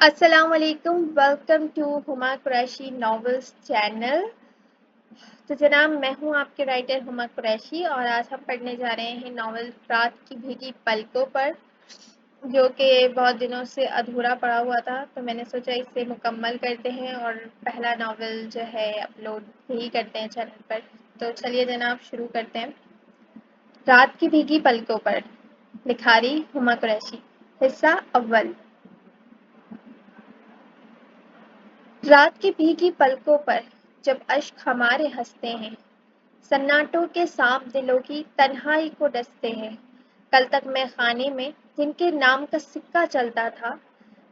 السلام علیکم، welcome to ہما قریشی ناولز چینل۔ تو جناب میں ہوں آپ کے رائٹر ہما قریشی اور آج ہم پڑھنے جا رہے ہیں ناول رات کی بھیگی پلکوں پر، جو کہ بہت دنوں سے ادھورا پڑا ہوا تھا، تو میں نے سوچا اس سے مکمل کرتے ہیں اور پہلا ناول جو ہے اپلوڈ بھی کرتے ہیں چینل پر۔ تو چلیے جناب شروع کرتے ہیں۔ رات کی بھیگی پلکوں پر، لکھاری ہما قریشی، حصہ اول۔ رات کی بھیگی پلکوں پر جب اشک ہمارے ہنستے ہیں، سناٹوں کے سانپ دلوں کی تنہائی کو ڈستے ہیں۔ کل تک میں خانے میں جن کے نام کا سکہ چلتا تھا،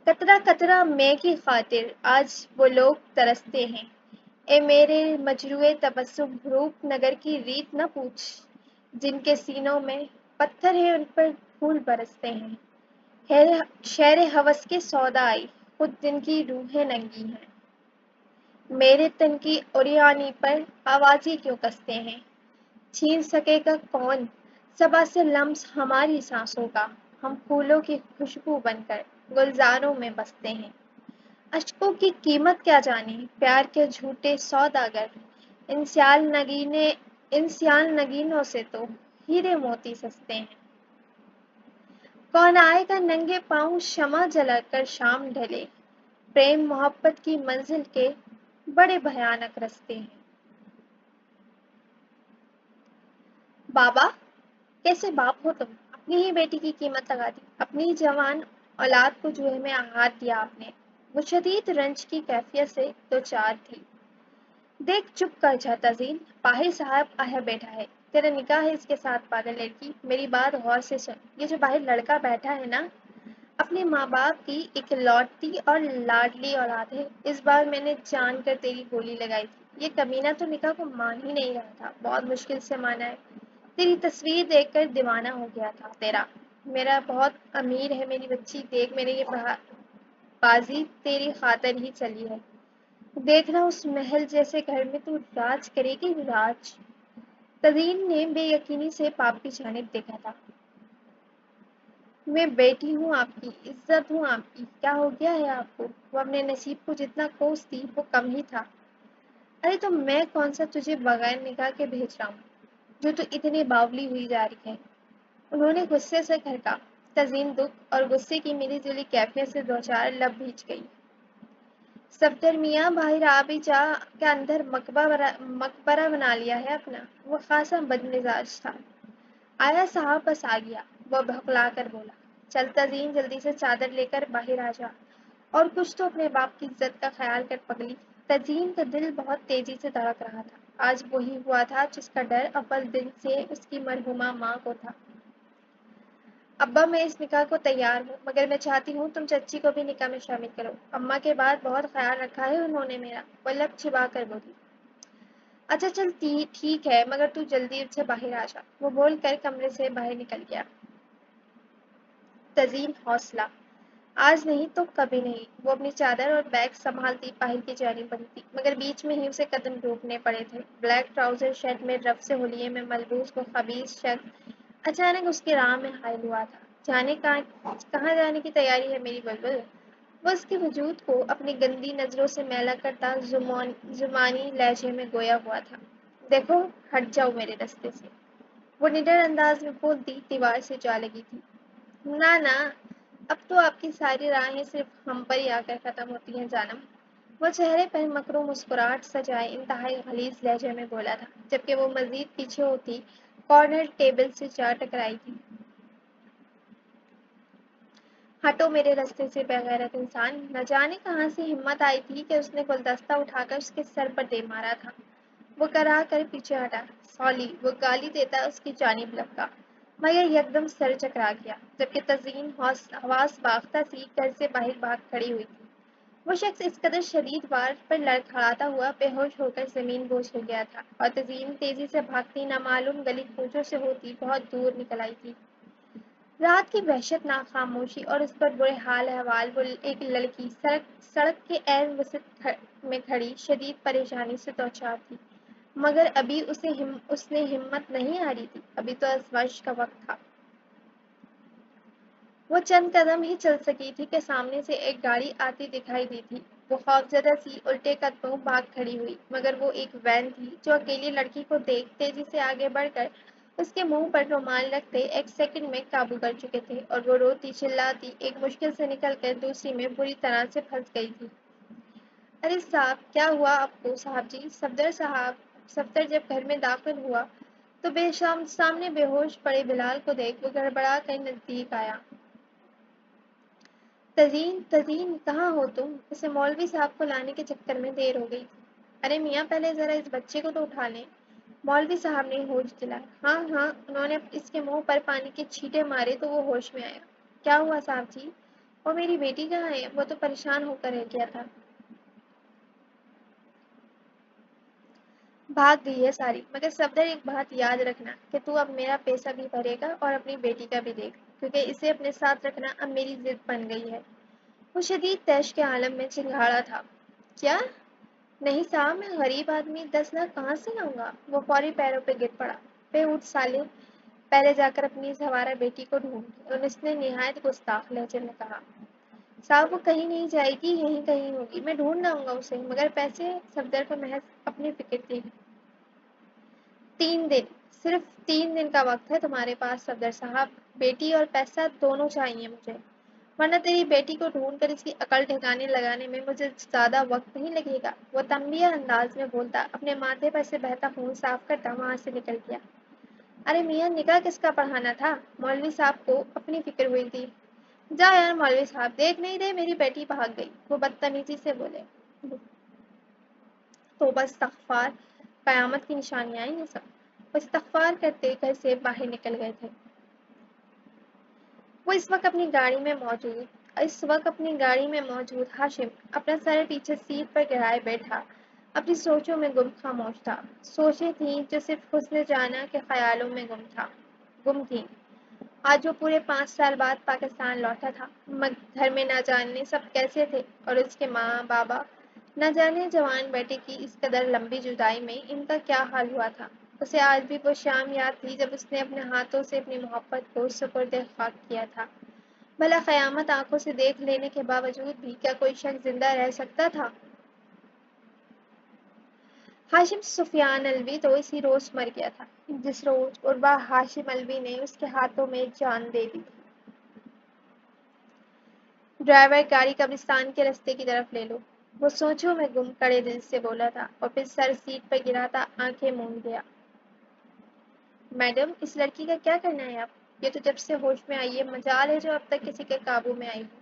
قطرہ قطرہ میں کی خاطر آج وہ لوگ ترستے ہیں۔ اے میرے مجروح تبسم روپ نگر کی ریت نہ پوچھ، جن کے سینوں میں پتھر ہے ان پر پھول برستے ہیں۔ شہر ہوس کے سودائی خود جن کی روحیں ننگی ہیں، میرے تن کی اوریانی پر آوازیں کیوں کستے ہیں۔ چھین سکے گا کون صبا سے لمس ہماری سانسوں کا، ہم پھولوں کی خوشبو بن کر گلزاروں میں بستے ہیں۔ اشکوں کی قیمت کیا جانے پیار کے جھوٹے سوداگر، ان سیال نگینوں سے تو ہیرے موتی سستے ہیں۔ کون آئے گا ننگے پاؤں شمع جلا کر شام ڈھلے، پریم محبت کی منزل کے بڑے بھیانک رستے ہیں۔ بابا، کیسے باپ ہو تم؟ اپنی ہی بیٹی کی قیمت لگا دی، اپنی ہی جوان اولاد کو جوئے میں ہاتھ دیا آپ نے۔ وہ شدید رنج کی کیفیت سے دوچار تھی۔ دیکھ چپ کر جا تزین، باہر صاحب آیا بیٹھا ہے، تیرا نکاح ہے اس کے ساتھ۔ پاگل لڑکی، میری بات غور سے سن، یہ جو باہر لڑکا بیٹھا ہے نا، اپنے ماں باپ کی اکلوتی اور لاڈلی اولاد ہے۔ اس بار میں نے جان کر تیری گولی لگائی تھی، یہ کمینہ تو نکاح کو مان ہی نہیں رہا تھا، بہت مشکل سے مانا ہے۔ تیری تصویر دیکھ کر دیوانہ ہو گیا تھا تیرا۔ میرا بہت امیر ہے میری بچی، دیکھ میرے یہ بازی تیری خاطر ہی چلی ہے۔ دیکھنا اس محل جیسے گھر میں تو راج کرے گی راج۔ تزین نے بے یقینی سے باپ کی جانب دیکھا تھا۔ میں بیٹی ہوں آپ کی، عزت ہوں آپ کی، کیا ہو گیا ہے آپ کو؟ وہ اپنے نصیب کو جتنا کوستی وہ کم ہی تھا۔ ارے تو میں کون سا تجھے بغیر نکاح کے بھیج رہا ہوں جو تو اتنی باولی ہوئی جا رہی ہے؟ انہوں نے غصے سے گھرکا۔ تزین دکھ اور غصے کی ملی جلی کیفیت سے دوچار لب بھیج گئی۔ صفدر میاں باہر آ بھی جا، کیا اندر مقبرہ بنا لیا ہے اپنا؟ وہ خاصا بدمزاج تھا۔ آیا صاحب بس آ گیا، وہ بھکلا کر بولا۔ چل تزین، جلدی سے چادر لے کر باہر آ جا، اور کچھ تو اپنے باپ کی عزت کا خیال کر پگلی۔ تزین کا دل بہت تیزی سے دھڑک رہا تھا۔ آج وہی ہوا تھا جس کا ڈر اول دن سے اس کی مرحومہ ماں کو تھا۔ ابا، میں اس نکاح کو تیار ہوں، مگر میں چاہتی ہوں تم چچی کو بھی نکاح میں شامل کرو۔ اماں کے بعد بہت خیال رکھا ہے انہوں نے میرا، وہ لب چبا کر بولی۔ اچھا چل ٹھیک ہے، مگر تو جلدی سے باہر آ جا، وہ بول کر کمرے سے باہر نکل گیا۔ تزین حوصلہ، آج نہیں تو کبھی نہیں۔ وہ اپنی چادر اور بیگ سنبھالتی باہر کی جانب بڑھتی، مگر بیچ میں ہی اسے قدم روکنے پڑے تھے۔ بلیک ٹراؤزر شرٹ میں رف سے ہولیے میں ملبوس وہ خبیث شخص اچانک اس کی راہ میں حائل ہوا تھا۔ کہاں جانے کی تیاری ہے میری بلبل؟ وہ اس کے وجود کو اپنی گندی نظروں سے میلا کرتا زمانی لہجے میں گویا ہوا تھا۔ دیکھو، ہٹ جاؤ میرے رستے سے، وہ نڈر انداز میں بولتی دیوار سے جا لگی تھی۔ نہ نہ، اب تو آپ کی ساری راہیں صرف ہم پر ہی آ کر ختم ہوتی ہیں جانم۔ وہ چہرے پر مکرو مسکراہٹ سجائے انتہائی غلیظ لہجے میں بولا تھا، جبکہ وہ مزید پیچھے ہوتی کارنر ٹیبل سے جا ٹکرائی تھی۔ ہٹو میرے رستے سے بے غیرت انسان! نہ جانے کہاں سے ہمت آئی تھی کہ اس نے گلدستہ اٹھا کر اس کے سر پر دے مارا تھا۔ وہ کرا کر پیچھے ہٹا۔ سولی، وہ گالی دیتا اس کی جانب لپکا، مگر یکدم سر چکرا گیا، جبکہ تزین حواس باختہ سی گھر سے باہر بھاگ کھڑی ہوئی تھی۔ وہ شخص اس قدر شدید وار پر لڑکھڑاتا ہوا بے ہوش ہو کر زمین بوجھ ہو گیا تھا، اور تزین تیزی سے بھاگتی نامعلوم گلی کوچوں سے ہوتی بہت دور نکل آئی تھی۔ رات کی وحشتناک خاموشی اور اس پر برے حال احوال، وہ ایک لڑکی سڑک کے عین وسط میں کھڑی شدید پریشانی سے دوچار تھی، مگر ابھی اس نے ہمت نہیں ہاری تھی، ابھی تو ازمائش کا وقت تھا۔ وہ چند قدم ہی چل سکی تھی کہ سامنے سے ایک گاڑی آتی دکھائی دی تھی۔ وہ خوفزدہ سی الٹے قدموں بھاگ کھڑی ہوئی، مگر وہ ایک وین تھی جو اکیلی لڑکی کو دیکھ تیزی سے آگے بڑھ کر اس کے منہ پر رومال رکھتے ایک سیکنڈ میں قابو کر چکے تھے، اور وہ روتی چلاتی ایک مشکل سے نکل کر دوسری میں بری طرح سے پھنس گئی تھی۔ ارے صاحب، کیا ہوا آپ کو؟ صاحب جی، صفدر جب گھر میں داخل ہوا تو بے شام سامنے بے ہوش پڑے بلال کو دیکھ وہ گڑبڑا کر نزدیک آیا۔ تزین کہاں ہو تم؟ اسے مولوی صاحب کو لانے کے چکر میں دیر ہو گئی تھی۔ ارے میاں، پہلے ذرا اس بچے کو تو اٹھا لیں۔ مولوی صاحب نے ہوش دلایا۔ ہاں ہاں، انہوں نے اس کے منہ پر پانی کے چھینٹے مارے تو وہ ہوش میں آیا۔ کیا ہوا صاحب جی؟ اور میری بیٹی کہاں ہے؟ وہ تو پریشان ہو کر رہ گیا تھا۔ بھاگ گئی ہے ساری، مگر صفدر ایک بات یاد رکھنا کہ تو اب میرا پیسہ بھی بھرے گا اور اپنی بیٹی کا بھی دیکھ، کیونکہ اسے اپنے ساتھ رکھنا اب میری ضد بن گئی ہے۔ وہ شدید طیش کے عالم میں چنگھاڑا تھا۔ کیا؟ نہیں صاحب، میں غریب آدمی 10 لاکھ کہاں سے لاؤں گا؟ وہ فوری پیروں پہ گر پڑا۔ بے اٹھ سالے، پہلے جا کر اپنی سوارا بیٹی کو ڈھونڈ، اور اس نے نہایت گستاخ لہجے میں کہا۔ صاحب، وہ کہیں نہیں جائے گی، یہیں کہیں ہوگی، میں ڈھونڈ لاؤں گا اسے، مگر پیسے؟ صفدر کو محض اپنی فکر تھی۔ 3 دن، صرف 3 دن کا وقت ہے تمہارے پاس صفدر صاحب، بیٹی اور پیسہ دونوں چاہیے مجھے، ورنہ تیری بیٹی کو ڈھونڈ کر اس کی عقل ٹھکانے لگانے میں مجھے زیادہ وقت نہیں لگے گا۔ وہ تنبیہ انداز میں بولتا اپنے ماتھے پر سے بہتا خون صاف کرتا وہاں سے نکل گیا۔ ارے میاں، نکاح کس کا پڑھانا تھا؟ مولوی صاحب کو اپنی فکر ہوئی تھی۔ جا یار مولوی صاحب، دیکھ نہیں رہے میری بیٹی بھاگ گئی؟ وہ بدتمیزی سے بولے۔ توبہ استغفار، قیامت کی نشانیاں ہیں یہ سب۔ وہ استغفار کرتے گھر سے باہر نکل گئے تھے۔ وہ اس وقت اپنی گاڑی میں موجود ہاشم اپنا سر پیچھے سیٹ پر گرائے بیٹھا اپنی سوچوں میں خاموش تھا۔ سوچیں تھیں جو صرف حسن جانا کے خیالوں میں گم تھیں۔ آج وہ پورے 5 سال بعد پاکستان لوٹا تھا۔ گھر میں نہ جانے سب کیسے تھے، اور اس کے ماں بابا نہ جانے جوان بیٹے کی اس قدر لمبی جدائی میں ان کا کیا حال ہوا تھا۔ اسے آج بھی وہ شام یاد تھی جب اس نے اپنے ہاتھوں سے اپنی محبت کو سپرد خاک کیا تھا۔ بھلا قیامت آنکھوں سے دیکھ لینے کے باوجود بھی کیا کوئی شخص زندہ رہ سکتا تھا؟ ہاشم سفیان الوی تو اسی روز مر گیا تھا جس روز عربا ہاشم الوی نے اس کے ہاتھوں میں جان دے دی تھی۔ ڈرائیور، گاڑی قبرستان کے رستے کی طرف لے لو، وہ سوچوں میں گم کڑے دل سے بولا تھا، اور پھر سر سیٹ پر گراتا آنکھیں موند گیا۔ میڈم، اس لڑکی کا کیا کرنا ہے اب؟ یہ تو جب سے ہوش میں آئی ہے، مجال ہے جو اب تک کسی کے قابو میں آئی ہو۔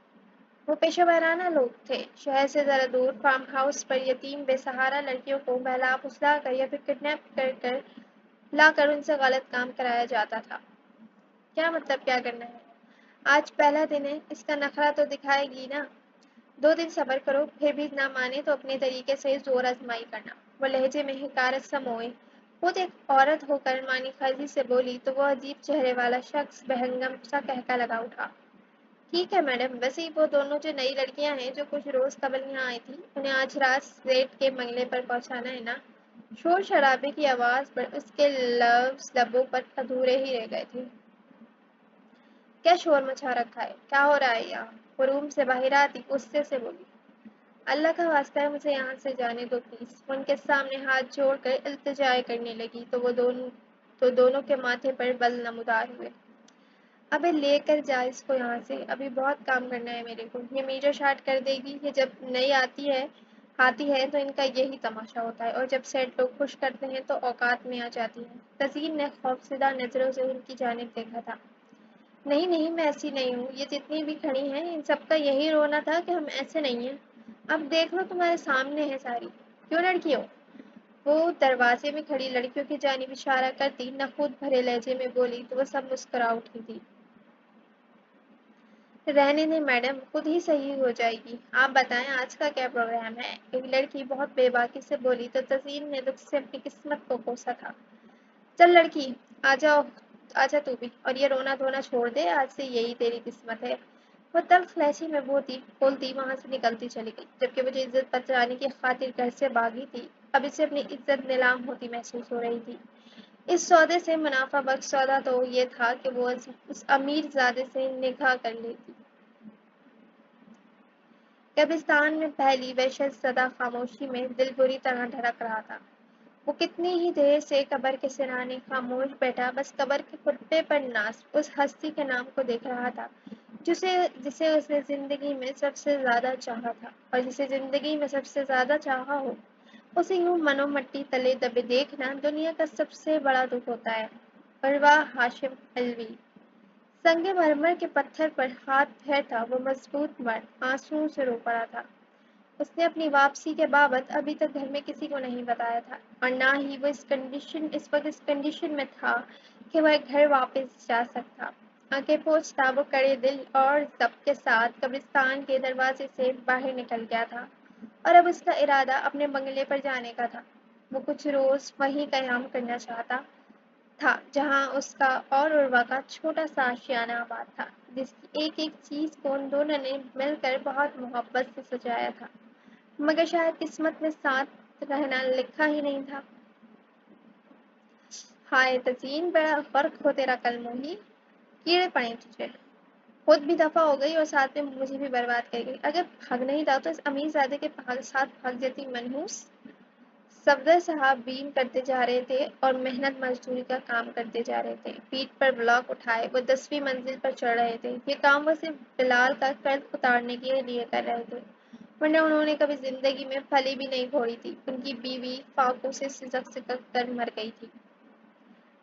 وہ پیشہ ورانہ لوگ تھے۔ شہر سے ذرا دور فارم ہاؤس پر یتیم بے سہارا لڑکیوں کو بہلا پھسلا کر یا پھر کڈنیپ کر لا کر ان سے غلط کام کرایا جاتا تھا۔ کیا مطلب کیا کرنا ہے؟ آج پہلا دن ہے، اس کا نخرہ تو دکھائے گی نا۔ 2 دن صبر کرو، پھر بھی نہ مانے تو اپنے طریقے سے زور آزمائی کرنا۔ وہ لہجے میں حقارت سا موئے خود ایک عورت ہو کر مانی خرزی سے بولی تو وہ عجیب چہرے والا شخص بہنگم سا کہکا لگا اٹھا۔ ٹھیک ہے میڈم، ویسے ہی وہ دونوں جو نئی لڑکیاں ہیں جو کچھ روز قبل یہاں آئی تھی، انہیں آج رات سیٹ کے بنگلے پر پہنچانا ہے نا؟ شور شرابے کی آواز پر اس کے لفظ لبوں پر ادھورے ہی رہ گئے تھے۔ کیا شور مچا رکھا ہے؟ کیا ہو رہا ہے یہاں؟ وہ روم سے باہر آتی غصے سے بولی۔ اللہ کا واسطہ ہے، مجھے یہاں سے جانے دو پلیز۔ وہ ان کے سامنے ہاتھ جوڑ کر التجا کرنے لگی تو دونوں کے ماتھے پر بل نمودار ہوئے۔ ابے لے کر جا اس کو یہاں سے، ابھی بہت کام کرنا ہے میرے کو۔ یہ میٹر شارٹ کر دے گی۔ یہ جب نئی آتی ہے تو ان کا یہی تماشا ہوتا ہے، اور جب سیٹ لوگ خوش کرتے ہیں تو اوقات میں آ جاتی ہیں۔ تزین نے خوفزدہ نظروں سے ان کی جانب دیکھا تھا۔ نہیں نہیں، میں ایسی نہیں ہوں، یہ جتنی بھی کھڑی ہیں ان سب کا یہی رونا تھا کہ ہم ایسے نہیں ہیں۔ اب دیکھ لو، تمہارے سامنے ہے ساری۔ کیوں لڑکیوں؟ وہ دروازے میں کھڑی لڑکیوں کی جانب اشارہ کرتی نخوت بھرے لہجے میں بولی تو وہ سب مسکرا اٹھی تھی۔ رہنے دیں میڈم، خود ہی صحیح ہو جائے گی۔ آپ بتائیں آج کا کیا پروگرام ہے؟ ایک لڑکی بہت بے باکی سے بولی تو تزین نے دکھ سے اپنی قسمت کو کوسا تھا۔ چل لڑکی، آجا تو بھی، اور یہ رونا دھونا چھوڑ دے، آج سے یہی تیری قسمت ہے۔ وہ تلخ لہجے میں بولتی وہاں سے نکلتی چلی گئی، جبکہ وہ جو عزت بچانے کی خاطر گھر سے بھاگی تھی اب اسے اپنی عزت نیلام ہوتی محسوس ہو رہی تھی۔ اس سودے سے منافع بخش سودا تو یہ تھا کہ وہ اس امیر زادے سے نکاح کر لیتی۔ قبرستان میں پہلی وحشت زدہ خاموشی میں دل بری طرح دھڑک رہا تھا۔ وہ کتنی ہی دیر سے قبر کے سرانے خاموش بیٹھا بس قبر کے خطبے پر نصب اس ہستی کے نام کو دیکھ رہا تھا جسے اس نے زندگی میں سب سے زیادہ چاہا تھا، اور جسے زندگی میں سب سے زیادہ چاہا ہو اسے یوں منو مٹی تلے دبے دیکھنا دنیا کا سب سے بڑا دکھ ہوتا ہے۔ عروہ ہاشم علوی۔ سنگ مرمر کے پتھر پر ہاتھ پھیرتا وہ مضبوط مرد آنسوؤں سے رو پڑا تھا۔ اس نے اپنی واپسی کے بابت ابھی تک گھر میں کسی کو نہیں بتایا تھا، اور نہ ہی وہ اس وقت اس کنڈیشن میں تھا کہ وہ گھر واپس جا سکتا۔ آنکھیں پوچھتا وہ کڑے دل اور ضبط کے ساتھ قبرستان کے دروازے سے باہر نکل گیا تھا، اور اب اس کا ارادہ اپنے بنگلے پر جانے کا تھا۔ وہ کچھ روز وہیں قیام کرنا چاہتا تھا جہاں اس کا اور عروہ کا چھوٹا سا آشیانہ آباد تھا، جس کی ایک ایک چیز کو ان دونوں نے مل کر بہت محبت سے سجایا تھا، مگر شاید قسمت میں ساتھ رہنا لکھا ہی نہیں تھا۔ ہائے تزئین، بڑا غرق ہو تیرا کل موہی، کیڑے پڑے تجھے، خود بھی دفع ہو گئی اور ساتھ میں مجھے بھی برباد کر گئی۔ اگر بھاگ نہیں تھا تو اس امیر زادے کے ساتھ بھاگ جاتی منحوس۔ صفدر صاحب بیم کرتے جا رہے تھے اور محنت مزدوری کا کام کرتے جا رہے تھے۔ پیٹھ پر بلاک اٹھائے وہ 10ویں منزل پر چڑھ رہے تھے۔ یہ کام وہ صرف بلال کا قرض اتارنے کے لیے کر رہے تھے، ورنہ انہوں نے کبھی زندگی میں پھلی بھی نہیں پھوڑی تھی۔ ان کی بیوی فاقوں سے سسک سسک کر مر گئی تھی۔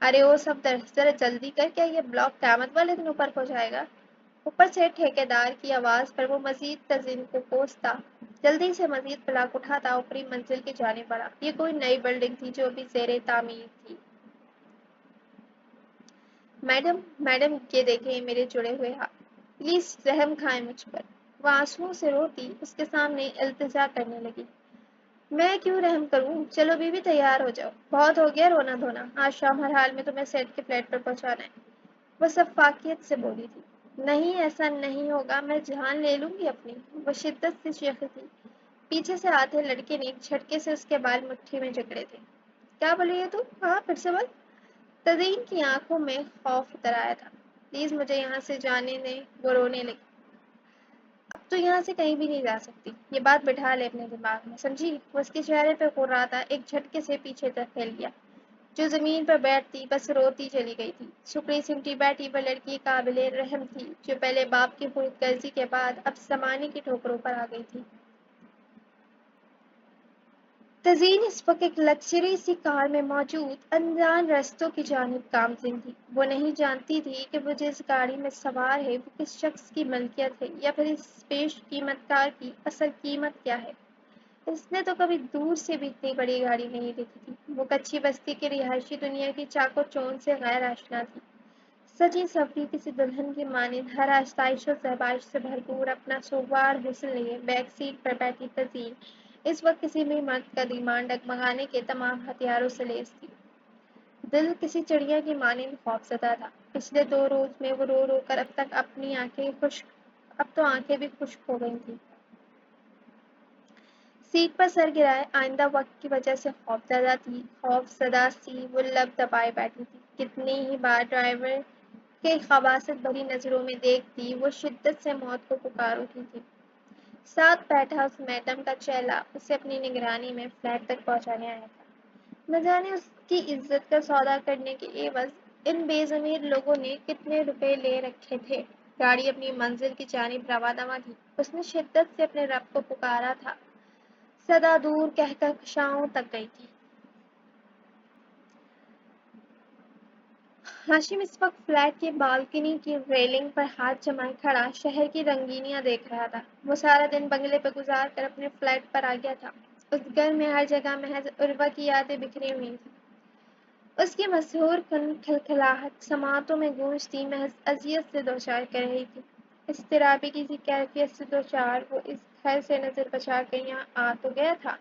ارے او صفدر، ذرا جلدی کر، کیا یہ بلاک قیامت والے دن اوپر ہو جائے گا؟ اوپر سے ٹھیکیدار کی آواز پر وہ مزید تزئین کو کوستا جلدی سے مزید بلاک اٹھاتا اوپری منزل کی جانب بڑھا۔ یہ کوئی نئی بلڈنگ تھی جو ابھی زیر تعمیر تھی۔ میڈم، میڈم، یہ دیکھیں میرے جڑے ہوئے ہاتھ، پلیز رحم کھائیں مجھ پر۔ وہ آنسوؤں سے روتی اس کے سامنے التجا کرنے لگی۔ میں کیوں رحم کروں؟ چلو بیوی تیار ہو جاؤ، بہت ہو گیا رونا دھونا، آج شام ہر حال میں تمہیں سیٹ کے فلیٹ پر پہنچانا ہے۔ وہ شفافیت سے بولی تھی۔ نہیں، ایسا نہیں ہوگا، میں جان لے لوں گی اپنی۔ وہ شدت سے چیخی تھی۔ پیچھے سے آتے لڑکے نے ایک جھٹکے سے اس کے بال مٹھی میں جکڑے تھے۔ کیا بولی ہے تو؟ ہاں، پھر سے بول۔ تزئین کی آنکھوں میں خوف اتر آیا تھا۔ پلیز مجھے یہاں سے جانے دیں، وہ رونے لگی۔ اب تو یہاں سے کہیں بھی نہیں جا سکتی، یہ بات بٹھا لے اپنے دماغ میں، سمجھی؟ وہ اس کے چہرے پہ قراتا ایک جھٹکے سے پیچھے تک پھیل گیا۔ جو زمین پر بیٹھتی بس روتی چلی گئی تھی۔ سکڑی سمٹی بیٹھی وہ لڑکی قابل رحم تھی جو پہلے باپ کی خود غرضی کے بعد اب زمانے کی ٹھوکروں پر آ گئی تھی۔ تزئین اس وقت ایک لگژری سی کار میں موجود انجان رستوں کی جانب گامزن تھی۔ وہ نہیں جانتی تھی کہ وہ جس گاڑی میں سوار ہے وہ کس شخص کی ملکیت ہے یا پھر اس پیش قیمت کار کی اصل قیمت کیا ہے۔ اس نے تو کبھی دور سے بھی اتنی بڑی گاڑی نہیں دیکھی تھی۔ وہ کچی بستی کے رہائشی دنیا کی چاق و چوند سے غیر آشنا تھی۔ سجی سوری کسی دلہن کی مانند ہر آسائش و زیبائش سے بھرپور اپنا سوگوار حسن لیے بیک سیٹ پر بیٹھی تزئین اس وقت کسی بھی مرد کا دماغ ڈگمگانے کے تمام ہتھیاروں سے لیس تھی۔ دل کسی چڑیا کی مانند خوفزدہ تھا۔ پچھلے 2 روز میں وہ رو رو کر اب تو آنکھیں بھی خشک ہو گئی تھیں۔ سیٹ پر سر گرائے آئندہ وقت کی وجہ سے خوف زدہ سی وہ لب دبائے بیٹھی تھی۔ کتنی ہی بار ڈرائیور کے خباثت بھری نظروں میں دیکھتی وہ شدت سے موت کو پکار اٹھی تھی۔ ساتھ بیٹھا اس میڈم کا چیلا اسے اپنی نگرانی میں فلیٹ تک پہنچانے آیا تھا۔ نہ جانے اس کی عزت کا سودا کرنے کے عوض ان بے ضمیر لوگوں نے کتنے روپے لے رکھے تھے۔ گاڑی اپنی منزل کی جانب رواں تھی۔ اس نے شدت سے اپنے رب کو پکارا تھا۔ صدا دور کہکشاؤں تک گئی تھی۔ ہاشم اس وقت فلیٹ کی بالکنی کی ریلنگ پر ہاتھ جمائے کھڑا شہر کی رنگینیاں دیکھ رہا تھا۔ وہ سارا دن بنگلے پہ گزار کر اپنے فلیٹ پر آ گیا تھا۔ اس گھر میں ہر جگہ محض عروہ کی یادیں بکھری ہوئی تھیں۔ اس کی مسحور کن کھلکھلاہٹ سماعتوں میں گونجتی محض اذیت سے دوچار کر رہی تھی۔ اضطرابی کسی کیفیت سے دوچار وہ اس گھر سے نظر بچا کر یہاں آ تو گیا تھا،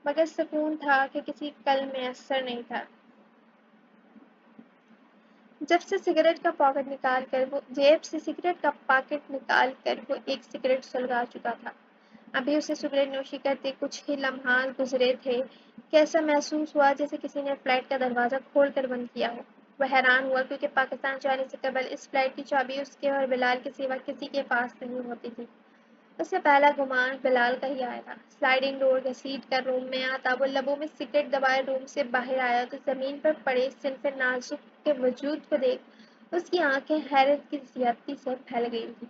مگر سکون تھا کہ کسی کل میسر نہیں تھا۔ جیب سے سگریٹ کا پاکٹ نکال کر وہ ایک سگریٹ سلگا چکا تھا۔ ابھی اسے سگریٹ نوشی کرتے کچھ ہی لمحات گزرے تھے کہ ایسا محسوس ہوا جیسے کسی نے فلائٹ کا دروازہ کھول کر بند کیا ہو۔ وہ حیران ہوا کیونکہ پاکستان جانے سے قبل اس فلائٹ کی چابی اس کے اور بلال کے سوا کسی کے پاس نہیں ہوتی تھی۔ اس سے پہلا گمان بلال کا ہی آیا تھا۔ سلائڈنگ ڈور گھسیٹ کر روم میں آتا، وہ لبوں میں سگریٹ دبائے روم سے باہر آیا تو زمین پر پڑے صنف نازک کے وجود کو دیکھ اس کی آنکھیں حیرت کی زیادتی سے پھیل گئی تھیں۔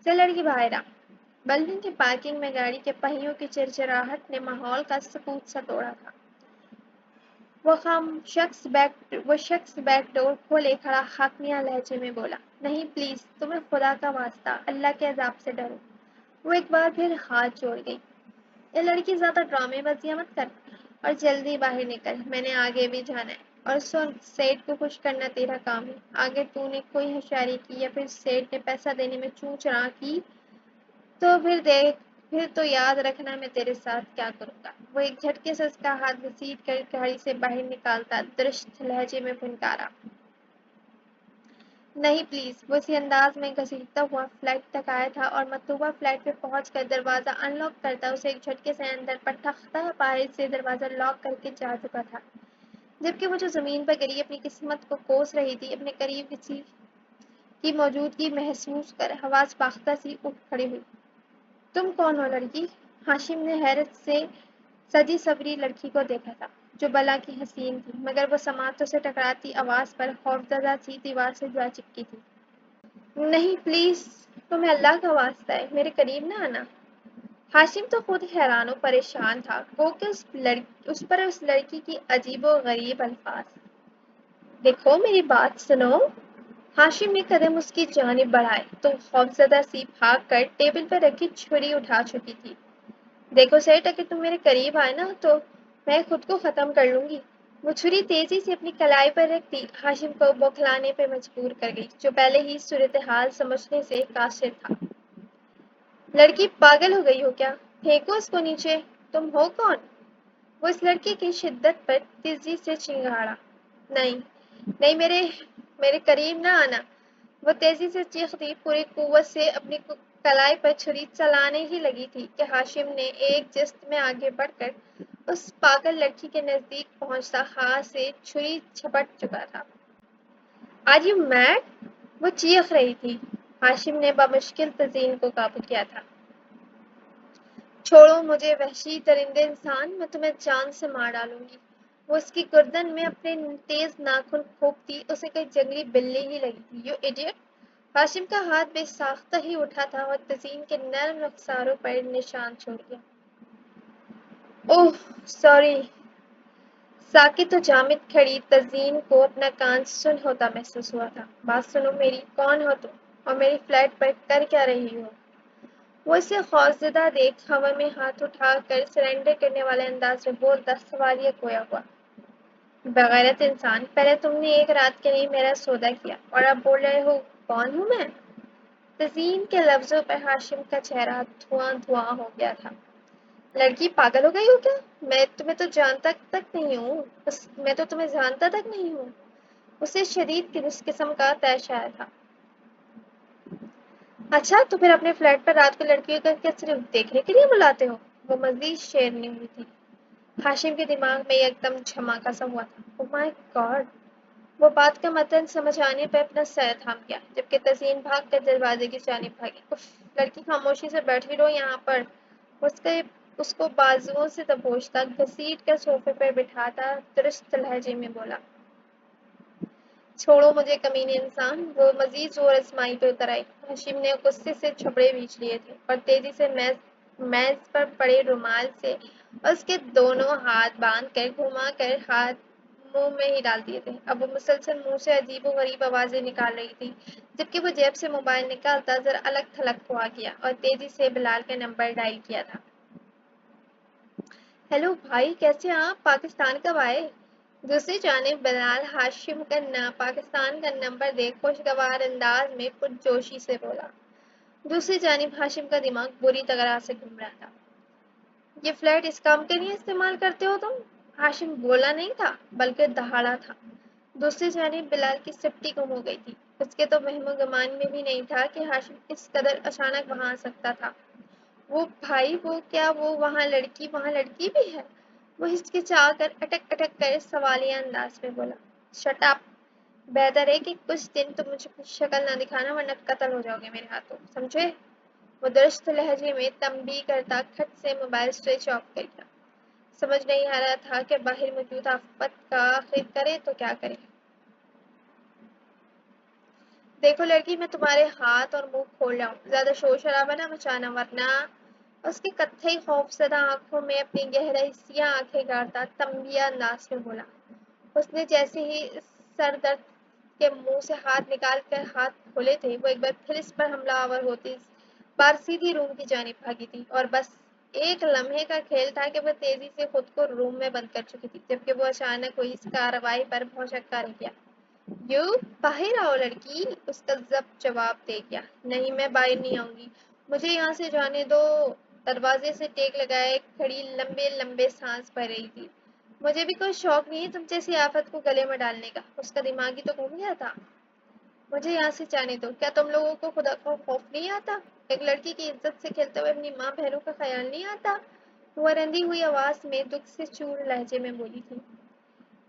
سے لڑکی باہر آ۔ بلڈنگ کی پارکنگ میں گاڑی کے پہیوں کی چرچراہٹ نے ماحول کا سکوت سا توڑا تھا۔ وہ شخص بیک ڈور کھولے کھڑا حاکمیہ لہجے میں بولا، نہیں پلیز، تمہیں خدا کا واسطہ، اللہ کے عذاب سے ڈرو۔ وہ ایک بار پھر ہاتھ جوڑ گئی۔ یہ لڑکی زیادہ ڈرامے بازیاں مت کر اور جلدی باہر نکل، میں نے آگے بھی جانا ہے۔ اور سن، سیٹ کو خوش کرنا تیرا کام ہے۔ آگے تو نے کوئی ہوشیاری کی یا پھر سیٹ نے پیسہ دینے میں چوں چڑا کی تو پھر تو یاد رکھنا میں تیرے ساتھ کیا کروں گا۔ وہ ایک جھٹکے سے اس کا ہاتھ گھسیٹ کر گاڑی سے باہر نکالتا درشت لہجے میں پھنکارا، نہیں پلیز۔ وہ اسی انداز میں گھسیٹتا ہوا فلائٹ تک آیا تھا اور مطلوبہ فلائٹ پہ پہنچ کر دروازہ ان لاک کرتا اسے ایک جھٹکے سے اندر پر تختہ باہر سے دروازہ لاک کر کے جا چکا تھا، جبکہ وہ جو زمین پر گری اپنی قسمت کو کوس رہی تھی، اپنے قریب کسی کی موجودگی محسوس کر حواس باختہ سی اٹھ کھڑی ہوئی۔ تم کون ہو لڑکی؟ ہاشم نے حیرت سے سجی سوری لڑکی کو دیکھا تھا جو بلا کی حسین تھی، مگر وہ سماعتوں سے ٹکراتی آواز پر خوفزدہ سی دیوار سے جا چپکی تھی۔ نہیں پلیز، تمہیں اللہ کا واسطہ ہے، میرے قریب نہ آنا۔ ہاشم تو خود حیران و پریشان تھا، گو کہ اس پر اس لڑکی کی عجیب و غریب الفاظ۔ دیکھو میری بات سنو۔ ہاشم نے قدم اس کی جانب بڑھائے تو خوفزدہ سی بھاگ کر ٹیبل پر رکھی چھری اٹھا چکی تھی۔ دیکھو سیٹ، اگر تم میرے قریب آئے نا تو میں خود کو ختم کر لوں گی۔ وہ چھری تیزی سے اپنی کلائی پر رکھتی ہاشم کو بوکھلانے پہ مجبور کر گئی، جو پہلے ہی صورتحال سمجھنے سے قاصر تھا۔ لڑکی پاگل ہو گئی ہو کیا؟ پھینکو اس کو نیچے۔ تم ہو کون؟ وہ اس لڑکی کی شدت پر تیزی سے چنگاڑا۔ نہیں نہیں، میرے قریب نہ آنا۔ وہ تیزی سے چیختی پوری قوت سے اپنی کلائی پر چھری چلانے ہی لگی تھی کہ ہاشم نے ایک جست میں آگے بڑھ کر اس پاگل لڑکی کے نزدیک پہنچتا ہاتھ سے چھری جھپٹ چکا تھا۔ Are you mad? وہ چیخ رہی تھی۔ ہاشم نے بمشکل تزئین کو قابو کیا تھا۔ چھوڑو مجھے وحشی درندے انسان، میں تمہیں جان سے مار ڈالوں گی۔ وہ اس کی گردن میں اپنے تیز ناخن کھوپتی اسے کوئی جنگلی بلی ہی لگی تھی۔ You idiot! ہاشم کا ہاتھ بے ساختہ ہی اٹھا تھا اور تزئین کے نرم رخساروں پر نشان چھوڑ دیا۔ اوہ سوری۔ ساکت و جامد کھڑی تزئین کو اپنا کان سن ہوتا محسوس ہوا تھا۔ بات سنو میری، کون ہو تم اور میری فلائٹ پر کر کیا رہی ہو؟ وہ اسے خوفزدہ دیکھ ہوا میں ہاتھ اٹھا کر سرنڈر کرنے والے انداز میں بولتا سوالیہ گویا ہوا، بغیرت انسان، پہلے تم نے ایک رات کے لیے میرا سودا کیا اور اب بول رہے ہو کون ہوں میں؟ تزئین کے لفظوں پر ہاشم کا چہرہ دھواں دھواں ہو گیا تھا۔ لڑکی پاگل ہو گئی ہو کیا؟ میں تمہیں تو جانتا تک نہیں ہوں۔ میں تو تمہیں جانتا تک نہیں ہوں۔ اسے شدید قسم کا طیش آیا تھا۔ اچھا، تو پھر اپنے فلیٹ پر رات کو لڑکیوں کو کیا صرف دیکھنے کے لیے بلاتے ہو؟ وہ مزید شیرنی ہوئی تھی۔ ہاشم کے دماغ میں ایک دم دھماکہ سا ہوا تھا۔ اوہ مائی گاڈ! وہ بات کا متن سمجھ آنے پر اپنا سر تھام گیا، جبکہ تزئین بھاگ کر دروازے کی جانب بھاگی۔ اف، لڑکی خاموشی سے بیٹھی رہو یہاں پر۔ اس کو بازوؤں سے دبوچتا، گھسیٹ کر صوفے پر بٹھاتا درست لہجے میں بولا، چھوڑو مجھے کمینے انسان۔ وہ مزید زور آزمائی پہ اتر آئی۔ ہاشم نے غصے سے چھبڑے بھینچ لیے تھے اور تیزی سے میز پر پڑے رومال سے اس کے دونوں ہاتھ باندھ کر گھما کر ہاتھ منہ میں ہی ڈال دیے تھے۔ اب وہ مسلسل منہ سے عجیب و غریب آوازیں نکال رہی تھی، جبکہ وہ جیب سے موبائل نکالتا ذرا الگ تھلگ ہوا گیا اور تیزی سے بلال کا نمبر ڈائل کیا تھا۔ ہیلو بھائی، کیسے ہیں آپ؟ پاکستان کب آئے؟ دوسری جانب بلال ہاشم کا پاکستان کا نمبر دیکھ خوشگوار انداز میں پرجوشی سے بولا۔ دوسری جانب ہاشم کا دماغ بری طرح سے گھوم رہا تھا۔ یہ فلیٹ اس کام کے لیے استعمال کرتے ہو تم؟ ہاشم بولا نہیں تھا بلکہ دہاڑا تھا۔ دوسری جانب بلال کی سپٹی گم ہو گئی تھی۔ اس کے تو وہم و گمان میں بھی نہیں تھا کہ ہاشم اس قدر اچانک وہاں آ سکتا تھا۔ وہ بھائی وہ کیا وہ وہاں لڑکی بھی ہے؟ وہ ہچکچا کر اٹک اٹک کر سوالیہ انداز میں بولا۔ Shut up! بہتر ہے کہ کچھ دن تم مجھے کچھ شکل نہ دکھانا ورنہ قتل ہو جاؤ گے میرے ہاتھوں، سمجھے؟ وہ درست لہجے میں تنبیہ کرتا کھٹ سے موبائل سوئچ آف کر دیا۔ سمجھ نہیں آ رہا تھا کہ باہر موجود آفت کا آخر کرے تو کیا کرے۔ دیکھو لڑکی، میں تمہارے ہاتھ اور منہ کھول رہا ہوں، زیادہ شور شرابہ نہ مچانا ورنہ۔ اس کی کتھئی خوفزدہ آنکھوں میں اپنی گہرائی سیاہ آنکھیں گاڑتا تنبیہ انداز میں بولا۔ اس نے جیسے ہی سر درد کے منہ سے ہاتھ نکال کر ہاتھ کھولے تھے، وہ ایک بار پھر اس پر حملہ آور ہوتی بار سیدھی روم کی جانب بھاگی تھی، اور بس ایک لمحے کا کھیل تھا کہ وہ تیزی سے خود کو روم میں بند کر چکی تھی، جبکہ وہ اچانک ہوئی اس کارروائی پر بھونچکا رہ گیا۔ یو باہر آؤ لڑکی، اس کا ضبط جواب دے گیا۔ نہیں، میں باہر نہیں آؤں گی، مجھے یہاں سے جانے دو۔ دروازے سے ٹیک لگائے کھڑی لمبے لمبے سانس بھر رہی تھی۔ مجھے بھی کوئی شوق نہیں ہے تم جیسی آفت کو گلے میں ڈالنے کا، اس کا دماغ ہی تو گھوم گیا تھا۔ مجھے یہاں سے جانے دو، کیا تم لوگوں کو خدا کا خوف نہیں آتا؟ ایک لڑکی کی عزت سے کھیلتے ہوئے اپنی ماں بہنوں کا خیال نہیں آتا؟ وہ رندی ہوئی آواز میں دکھ سے چور لہجے میں بولی تھی۔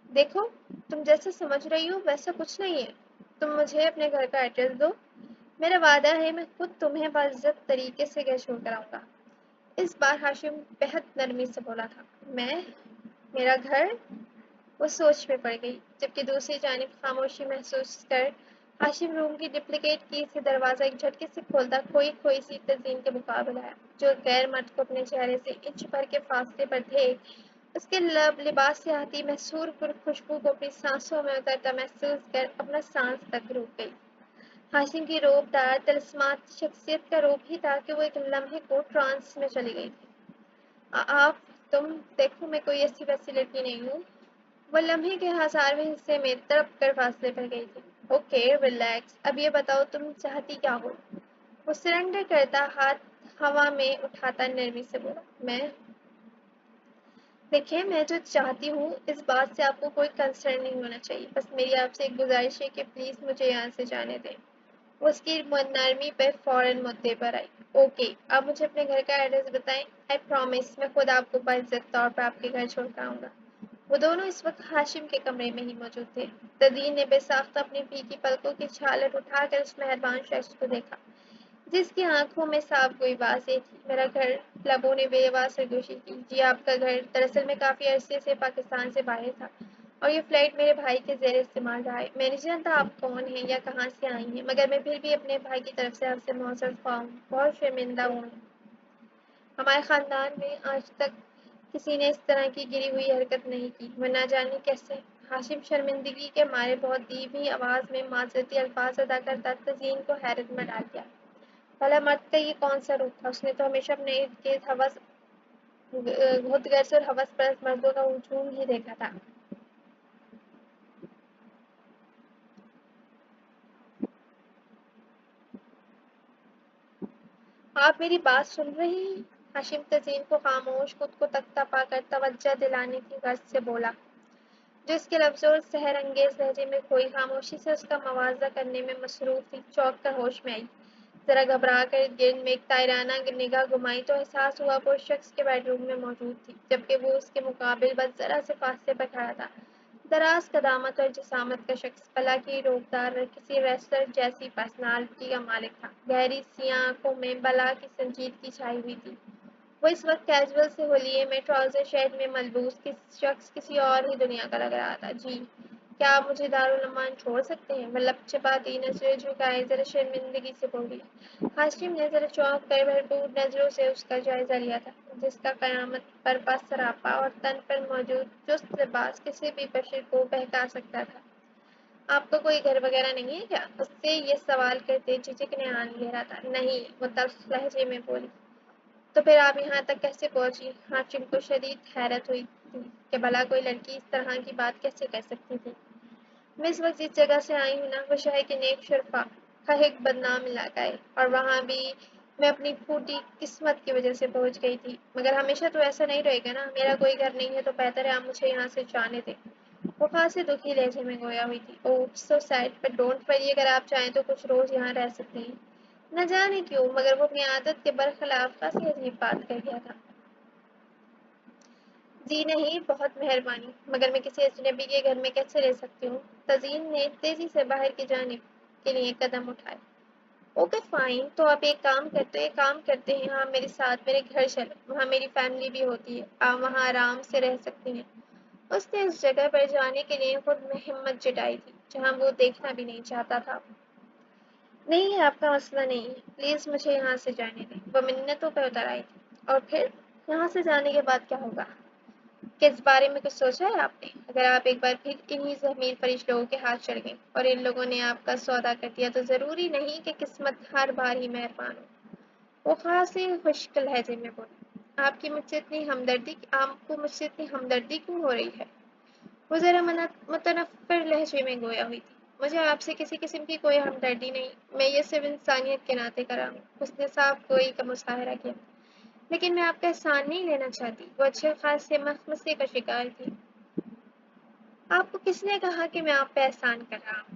دیکھو، تم جیسا سمجھ رہی ہو ویسا کچھ نہیں ہے، تم مجھے اپنے گھر کا ایڈریس دو، میرا وعدہ ہے میں خود تمہیں باعزت طریقے سے گھر چھوڑ کر آؤں گا۔ اس بار ہاشم بہت نرمی سے بولا تھا۔ میرا گھر؟ وہ سوچ میں پڑ گئی، جبکہ دوسری جانب خاموشی محسوس کر ہاشم روم کی ڈپلیکیٹ کی سے دروازہ ایک جھٹکے سے کھولتا کھوئی کھوئی سی تزئین کے مقابل آیا، جو غیر مرد کو اپنے چہرے سے انچ بھر کے فاصلے پر تھے۔ اس کے لباس سے آتی محصور پر خوشبو کو اپنی سانسوں میں اترتا محسوس کر اپنا سانس تک رک گئی۔ ہاشم کی روب دار طلسمات شخصیت کا روپ ہی تھا کہ وہ ایک لمحے کو ٹرانس میں چلی گئی تھی۔ تم دیکھو، میں کوئی ایسی ویسی لڑکی نہیں ہوں۔ وہ لمحے کے ہزارویں حصے میں تڑپ کر فاصلے پر گئی تھی۔ اوکے ریلیکس، اب یہ بتاؤ تم چاہتی کیا ہو؟ وہ سرنڈر کرتا ہاتھ ہوا میں اٹھاتا نرمی سے بولا۔ دیکھیں، میں جو چاہتی ہوں اس بات سے آپ کو کوئی کنسرن نہیں ہونا چاہیے، بس میری آپ سے ایک گزارش ہے کہ پلیز مجھے یہاں سے جانے دیں۔ اس کی نرمی پہ فوراً مدعے پر آئی۔ اوکے، آپ مجھے اپنے گھر کا ایڈریس بتائیں، آئی پرامس میں خود آپ کو باعزت طور پر آپ کے گھر چھوڑ کر آؤں گا۔ وہ دونوں اس وقت ہاشم کے کمرے میں ہی موجود تھے۔ تدین نے بے ساختہ اپنی پھیکی پلکوں کی چھالٹ اٹھا کر اس مہربان شخص کو دیکھا، جس کی آنکھوں میں صاف گوئی واضح تھی۔ میرا گھر؟ لبوں نے بے آواز سرگوشی کی۔ جی آپ کا گھر دراصل میں کافی عرصے سے پاکستان سے باہر تھا، اور یہ فلیٹ میرے بھائی کے زیر استعمال رہا ہے۔ میں نہیں جانتا آپ کون ہیں یا کہاں سے آئی ہیں، مگر میں پھر بھی اپنے بھائی کی طرف سے آپ سے معزز خواہ ہوں، بہت شرمندہ ہوں۔ ہمارے خاندان میں آج تک کسی نے اس طرح کی گری ہوئی حرکت نہیں کی، وہ نہ جانے کیسے۔ ہاشم شرمندگی کے مارے بہت دھیمی آواز میں معذرتی الفاظ ادا کرتا تزئین کو حیرت میں ڈال دیا۔ بھلا مرد کا یہ کون سا روپ تھا؟ اس نے تو ہمیشہ اپنے ارد گرد غدغرض اور ہوس پرست مردوں کا ہجوم ہی دیکھا تھا۔ آپ میری بات سن رہے ہیں؟ ہاشم تزئین کو خاموش خود کو تختہ پا کر توجہ دلانے کی غرض سے بولا، جو اس کے لفظوں اور سحر انگیز لہجے میں کھوئی خاموشی سے اس کا موازنہ کرنے میں مصروف تھی۔ چونک کر ہوش میں آئی، ذرا گھبرا کر ارد گرد میں ایک طائرانہ نگاہ گھمائی تو احساس ہوا کہ وہ شخص کے بیڈ روم میں موجود تھی، جبکہ وہ اس کے مقابل بس ذرا سے فاصلے پر کھڑا تھا۔ دراز قدامت اور جسامت کا شخص، بلا کی روبدار کسی ریسلر جیسی پرسنالٹی کا مالک تھا۔ گہری سیاہ آنکھوں میں بلا کی سنجیدگی چھائی ہوئی تھی۔ وہ اس وقت کیجول سے ہولیے میں ٹراؤزر شرٹ میں ملبوس شخص کسی اور ہی دنیا کا لگ رہا تھا۔ جی، کیا آپ مجھے دارالامان چھوڑ سکتے ہیں؟ وہ لپچپاتی نظریں جھکائے ذرا شرمندگی سے بولی۔ ہاشم نے ذرا چونک کر بھرپور نظروں سے اس کا جائزہ لیا تھا، جس کا قیامت برپا سراپا اور تن پر موجود چست لباس کسی بھی بشر کو بہکا سکتا تھا۔ آپ کا کوئی گھر وغیرہ نہیں ہے کیا؟ اس سے یہ سوال کرتے جھجک نے آن گہرا تھا۔ نہیں، وہ تلخ لہجے میں بولی۔ تو پھر آپ یہاں تک کیسے پہنچی؟ ہاشم کو شدید حیرت ہوئی تھی کہ بھلا کوئی لڑکی اس طرح کی بات کیسے کر سکتی تھی۔ میں اس وقت جس جگہ سے آئی ہوں نا، وہ شہر کے نیک شرفا کا ایک بدنام علاقہ ہے، اور وہاں بھی میں اپنی پھوٹی قسمت کی وجہ سے پہنچ گئی تھی، مگر ہمیشہ تو ایسا نہیں رہے گا نا۔ میرا کوئی گھر نہیں ہے تو بہتر ہے آپ مجھے یہاں سے جانے دیں۔ وہ خاصے دکھی لہجے میں گویا ہوئی تھی۔ اوہ سو سیڈ، بٹ ڈونٹ وری، اگر آپ چاہیں تو کچھ روز یہاں رہ سکتی ہیں۔ نہ جانے کیوں مگر وہ اپنی عادت کے برخلاف خاصی عجیب بات کر گیا تھا۔ جی نہیں، بہت مہربانی، مگر میں کسی اجنبی کے گھر میں کیسے رہ سکتی ہوں؟ تزئین نے تیزی سے باہر کی جانب کے لیے قدم اٹھائے۔ اوکے فائن، تو آپ ایک کام کرتے ہیں، آپ میرے ساتھ میرے گھر چلیں، وہاں میری فیملی بھی ہوتی ہے، آپ وہاں آرام سے رہ سکتی ہیں۔ اس نے اس جگہ پر جانے کے لیے خود میں ہمت جٹائی تھی جہاں وہ دیکھنا بھی نہیں چاہتا تھا۔ نہیں یہ آپ کا مسئلہ نہیں ہے، پلیز مجھے یہاں سے جانے دیں، وہ منتوں پر اتر آئی تھی۔ اور پھر یہاں سے جانے کے بعد کیا ہوگا؟ کہ اس بارے میں کچھ سوچا ہے آپ نے؟ اگر آپ ایک بار پھر انہی ضمیر فرش لوگوں کے ہاتھ چڑھ گئیں اور ان لوگوں نے آپ کا سودا کر دیا تو ضروری نہیں کہ قسمت ہر بار ہی مہربان ہو۔ وہ خاصی خشک لہجے میں بولی، آپ کی مجھ سے اتنی ہمدردی آپ کو مجھ سے اتنی ہمدردی کیوں ہو رہی ہے؟ وہ ذرا متنفر لہجے میں گویا ہوئی تھی۔ مجھے آپ سے کسی قسم کی کوئی ہمدردی نہیں، میں یہ صرف انسانیت کے ناطے کر رہا ہوں۔ اس نے صاف گوئی کا مظاہرہ کیا۔ لیکن میں آپ کا احسان نہیں لینا چاہتی، وہ اچھے خاصے مخمصے کا شکار تھی۔ آپ کو کس نے کہا کہ میں آپ پہ احسان کر رہا ہوں؟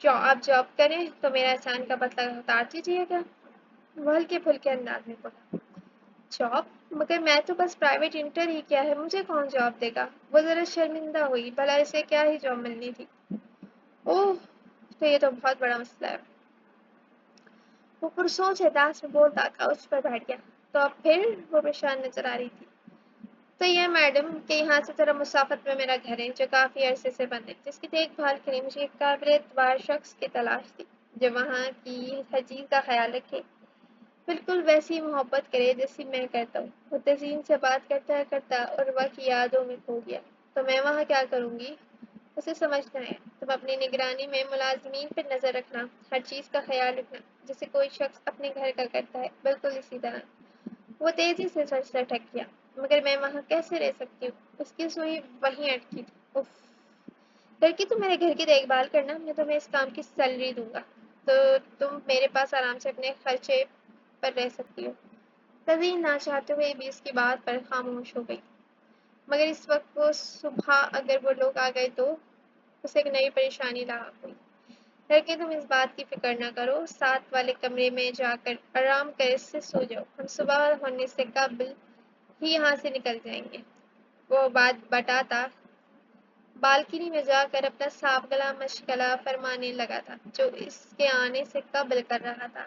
آپ جاب کریں تو میرا احسان کا بدلہ اتار دیجیے گا، وہ ہلکے پھلکے انداز میں بولا۔ جاب؟ مگر میں تو بس پرائیویٹ انٹر ہی کیا ہے، مجھے کون جاب دے گا؟ وہ ذرا شرمندہ ہوئی، بھلا اسے کیا ہی جاب ملنی تھی؟ اوہ، تو یہ تو بہت بڑا مسئلہ ہے۔ وہ پرسوچ انداز میں بولتا تھا، اس پر بیٹھ گیا۔ تو اب پھر؟ وہ پریشان نظر آ رہی تھی۔ تو یہ میڈم کہ یہاں سے ذرا مسافت میں میرا گھر ہے جو کافی عرصے سے بند ہے، جس کی دیکھ بھال کے لیے مجھے ایک قابل اعتبار شخص کی تلاش تھی جو وہاں کی ہر چیز کا خیال رکھے، بالکل ویسی محبت کرے جیسی میں کرتا ہوں۔ وہ تزئین سے بات کرتا کرتا عروہ کی یادوں میں کھو گیا۔ تو میں وہاں کیا کروں گی؟ اسے سمجھنا ہے، تم اپنی نگرانی میں ملازمین پر نظر رکھنا، ہر چیز کا خیال رکھنا جیسے کوئی شخص اپنے گھر کا کرتا ہے، بالکل اسی طرح۔ وہ تیزی سے سر لٹک گیا۔ مگر میں وہاں کیسے رہ سکتی ہوں؟ اس کی سوئی وہیں اٹکی تھی۔ اف، لڑکی تم میرے گھر کی دیکھ بھال کرنا، میں تمہیں اس کام کی سیلری دوں گا تو تم میرے پاس آرام سے اپنے خرچے پر رہ سکتی ہو۔ تزئین نہ چاہتے ہوئے بھی اس کی بات پر خاموش ہو گئی۔ مگر اس وقت وہ صبح اگر وہ لوگ آ گئے تو اسے ایک نئی پریشانی لاحق ہوئی۔ لڑکے تم اس بات کی فکر نہ کرو، ساتھ والے کمرے میں جا کر آرام کرے سے سو جاؤ، ہم صبح ہونے سے قبل ہی یہاں سے نکل جائیں گے۔ وہ بات بتاتا بالکنی میں جا کر اپنا صاف گلا مشغلہ فرمانے لگا تھا جو اس کے آنے سے قبل کر رہا تھا،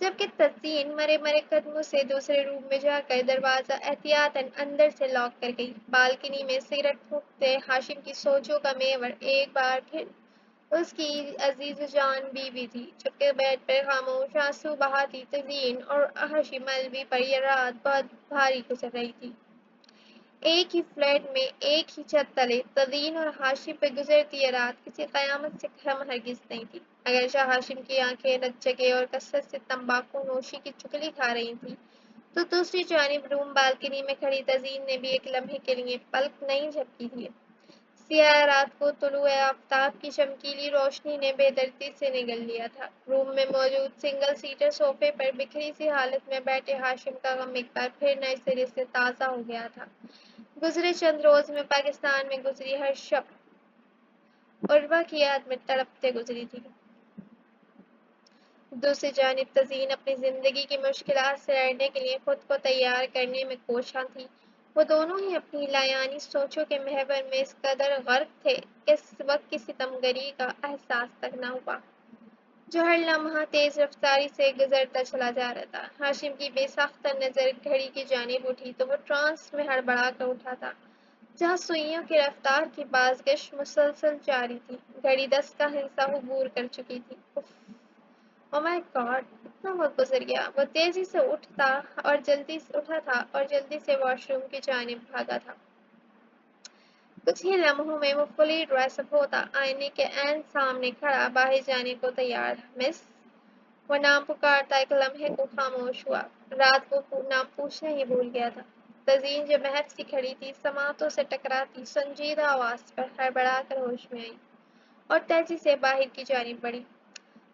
جبکہ تزئین مرے مرے قدموں سے دوسرے روم میں جا کر دروازہ احتیاطاً اندر سے لاک کر گئی۔ بالکنی میں سگریٹ پھونکتے ہاشم کی سوچوں کا محور ایک بار پھر اس کی عزیز جان بیوی تھی، جبکہ بیڈ پر خاموش آنسو بہاتی تزئین اور ہاشم ملوی پر یہ رات بہت بھاری گزر رہی تھی۔ ایک ہی فلیٹ میں ایک ہی چھت تلے تزئین اور ہاشم پہ گزرتی یہ رات کسی قیامت سے کم ہرگز نہیں تھی۔ اگرچہ ہاشم کی آنکھیں رت جگے اور کثرت سے تمباکو نوشی کی چغلی کھا رہی تھیں، تو دوسری جانب روم بالکنی میں کھڑی تزئین نے بھی ایک لمحے کے لیے پلک نہیں جھپکی تھی۔ سیاہ رات کو طلوع آفتاب کی چمکیلی روشنی نے بے دردی سے نگل لیا تھا۔ روم میں موجود سنگل سیٹر صوفے پر بکھری سی حالت میں بیٹھے ہاشم کا غم ایک بار پھر نئے سرے سے تازہ ہو گیا تھا۔ گزرے چند روز میں پاکستان میں گزری ہر شب عروہ کی یاد میں تڑپتے گزری تھی۔ دوسری جانب تزئین اپنی زندگی کی مشکلات سے لڑنے کے لیے خود کو تیار کرنے میں کوشاں تھی۔ وہ دونوں ہی اپنی لایعنی سوچوں کے محور میں اس قدر غرق تھے کہ اس وقت کی ستمگری کا احساس تک نہ ہوا جو ہر لمحہ تیز رفتاری سے گزرتا چلا جا رہا تھا۔ ہاشم کی بے ساختہ نظر گھڑی کی جانب اٹھی تو وہ ٹرانس میں ہڑبڑا کر اٹھا تھا جہاں سوئیوں کی رفتار کی بازگشت مسلسل جاری تھی۔ گھڑی 10 کا حصہ عبور کر چکی تھی۔ اف، او مائی گاڈ، اتنا وقت گزر گیا۔ وہ تیزی سے اٹھا تھا اور جلدی سے واش روم کی جانب بھاگا تھا۔ کچھ ہی لمحوں میں وہ فلی ڈریس اپ ہوتا آئینے کے عین سامنے کھڑا باہر جانے کو تیار تھا۔ مس، وہ نام پکارتا ایک لمحے کو خاموش ہوا۔ رات کو نام پوچھنا ہی بھول گیا تھا۔ تزئین جو محض سی کھڑی تھی، سماعتوں سے ٹکراتی سنجیدہ آواز پر ہڑبڑا کر ہوش میں آئی اور تیزی سے باہر کی جانب بڑھی۔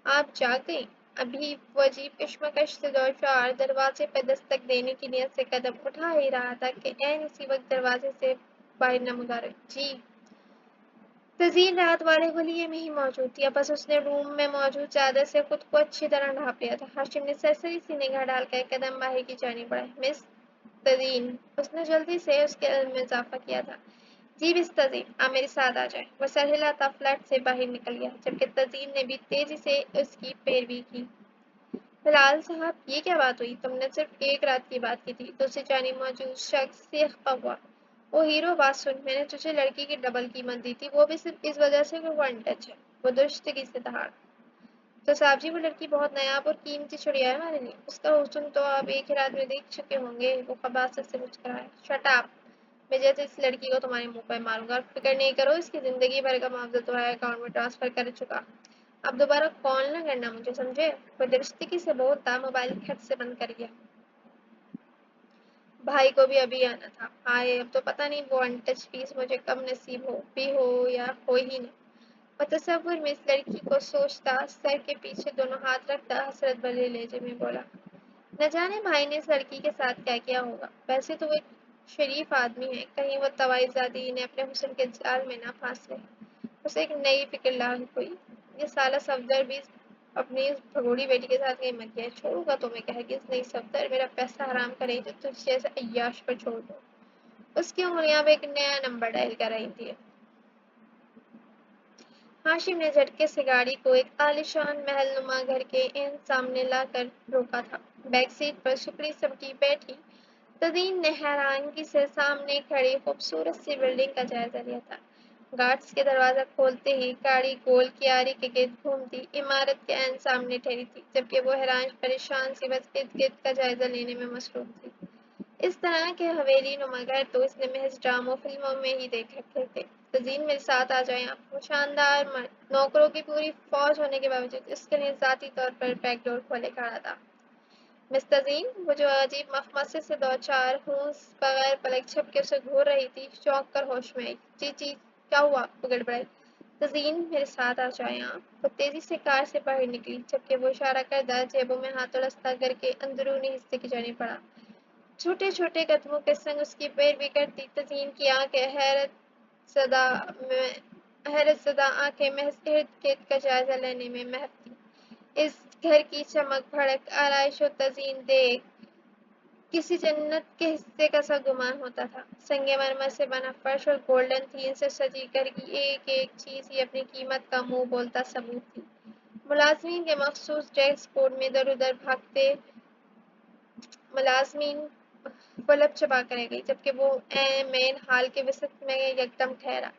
آپ جاگ گئیں؟ ابھی وہ عجیب کشمکش سے دو چار دروازے پہ دستک دینے کی نیت سے قدم اٹھا ہی رہا تھا کہ عین اسی وقت دروازے سے باہر نمودار جی تزین رات والے خلیے میں ہی موجود تھی، اب بس اس نے روم میں موجود چادر سے خود کو اچھی طرح ڈھانپ لیا تھا۔ ہاشم نے سرسری سی نگاہ ڈال کر ایک قدم باہر کی جانب بڑھائے۔ مس تزین، اس نے جلدی سے اس کے علم میں اضافہ کیا تھا۔ جی مس تزین، آپ میرے ساتھ آ جائیں۔ وہ سر ہلاتا فلیٹ سے باہر نکل گیا، جبکہ تزین نے بھی تیزی سے اس کی پیروی کی۔ بلال صاحب، یہ کیا بات ہوئی؟ تم نے صرف ایک رات کی بات کی تھی۔ دوسری جانب موجود شخص سیخ ہوا۔ وہ ہیرو، بات سن، میں نے تجھے لڑکی کی ڈبل قیمت دی تھی، وہ بھی صرف اس وجہ سے کہ وہ ان ٹچ ہے۔ وہ درستگی سے دہاڑا۔ تو صاحب جی، وہ لڑکی بہت نایاب اور قیمتی چڑیا ہے ہمارے لیے، اس کا حسن تو آپ ایک ہی رات میں دیکھ چکے ہوں گے۔ وہ خباثت سے مسکرایا۔ شٹ اپ، میں جیسے اس لڑکی کو تمہارے منہ پر ماروں گا، اور فکر نہیں کرو، اس کی زندگی بھر کا معاوضہ تمہارے اکاؤنٹ میں ٹرانسفر کر چکا۔ اب دوبارہ کال نہ کرنا مجھے، سمجھے؟ وہ درستگی سے بولتا موبائل کھٹ سے بند کر گیا۔ بھائی کو بھی ابھی آنا تھا۔ ہائے، اب تو پتہ نہیں وہ ان ٹچ پیس مجھے کب نصیب ہو بھی ہو یا ہو ہی نہ۔ اور تصور میں اس لڑکی کو سوچتا، سر کے پیچھے دونوں ہاتھ رکھتا حسرت بھرے لہجے میں بولا، نہ جانے بھائی نے اس لڑکی کے ساتھ کیا کیا ہوگا۔ ویسے تو وہ ایک شریف آدمی ہے، کہیں وہ طوائی زادی نے اپنے حسن کے جال میں نہ پھانس لے۔ اسے ایک نئی فکر لاحق ہوئی، یہ سالہ صفدر بھی اپنی اس بھگوڑی بیٹی کے ساتھ کہیں مت گیا ہے، چھوڑوں گا تو میں کہ ہرگز نہیں صفدر، میرا پیسہ حرام کرے جو تجھ جیسے عیاش پر چھوڑ دو۔ اس کی انگلیاں بھی ایک نیا نمبر ڈائل کر رہی تھی۔ ہاشم نے جھٹکے سے گاڑی کو ایک عالیشان محل نما گھر کے عین سامنے لا کر روکا تھا۔ بیک سیٹ پر سکڑی سمٹی بیٹھی تزین نے حیرانگی سے سامنے کھڑی خوبصورت سی بلڈنگ کا جائزہ لیا تھا۔ گارڈز کے دروازہ کھولتے ہی گاڑی گول کیاری کے گرد گھومتی عمارت کے عین سامنے ٹھہری تھی، جبکہ وہ حیران پریشان سی بس ارد گرد کا جائزہ لینے میں مصروف تھی۔ اس طرح کے حویلی نما گھر تو اس نے محض ڈراموں فلموں میں ہی دیکھ رکھے تھے۔ تزین، میرے ساتھ آ جائیں آپ۔ وہ شاندار مرد نوکروں کی پوری فوج ہونے کے باوجود اس کے لیے ذاتی طور پر بیک ڈور کھولے کھڑا تھا۔ مس تزین، وہ جو عجیب مخمصے سے دو چار ہونس بغیر پلک جھپکے اسے گھور رہی تھی، چونک کر ہوش میں آئی۔ جی جی، کیا ہوا؟ وہ گڑبڑائی۔ تزین، میرے ساتھ آ جائیں آپ۔ وہ تیزی سے کار سے باہر نکلی، جبکہ وہ اشارہ کردہ جیبوں میں ہاتھ رستہ گھر کے اندرونی حصے کی جانب بڑھا۔ چھوٹے چھوٹے قدموں کے سنگ اس کی پیروی کرتی تزین کی آنکھیں حیرت زدہ آنکھیں محض ارد گرد کا جائزہ لینے میں محو تھیں۔ اس گھر کی چمک بھڑک آرائش و تزئین دیکھ کسی جنت کے حصے کا سا گمان ہوتا تھا۔ سنگ مرمر سے بنا فرش اور گولڈن تھیم سے سجی گھر کی ایک ایک چیز ہی اپنی قیمت کا منہ بولتا ثبوت تھی۔ ملازمین کے مخصوص ڈریس کوڈ میں ادھر ادھر بھاگتے ملازمین کو لب چبا کر رہ گئی، جبکہ وہ مین ہال کے وسط میں یکدم ٹھہرا۔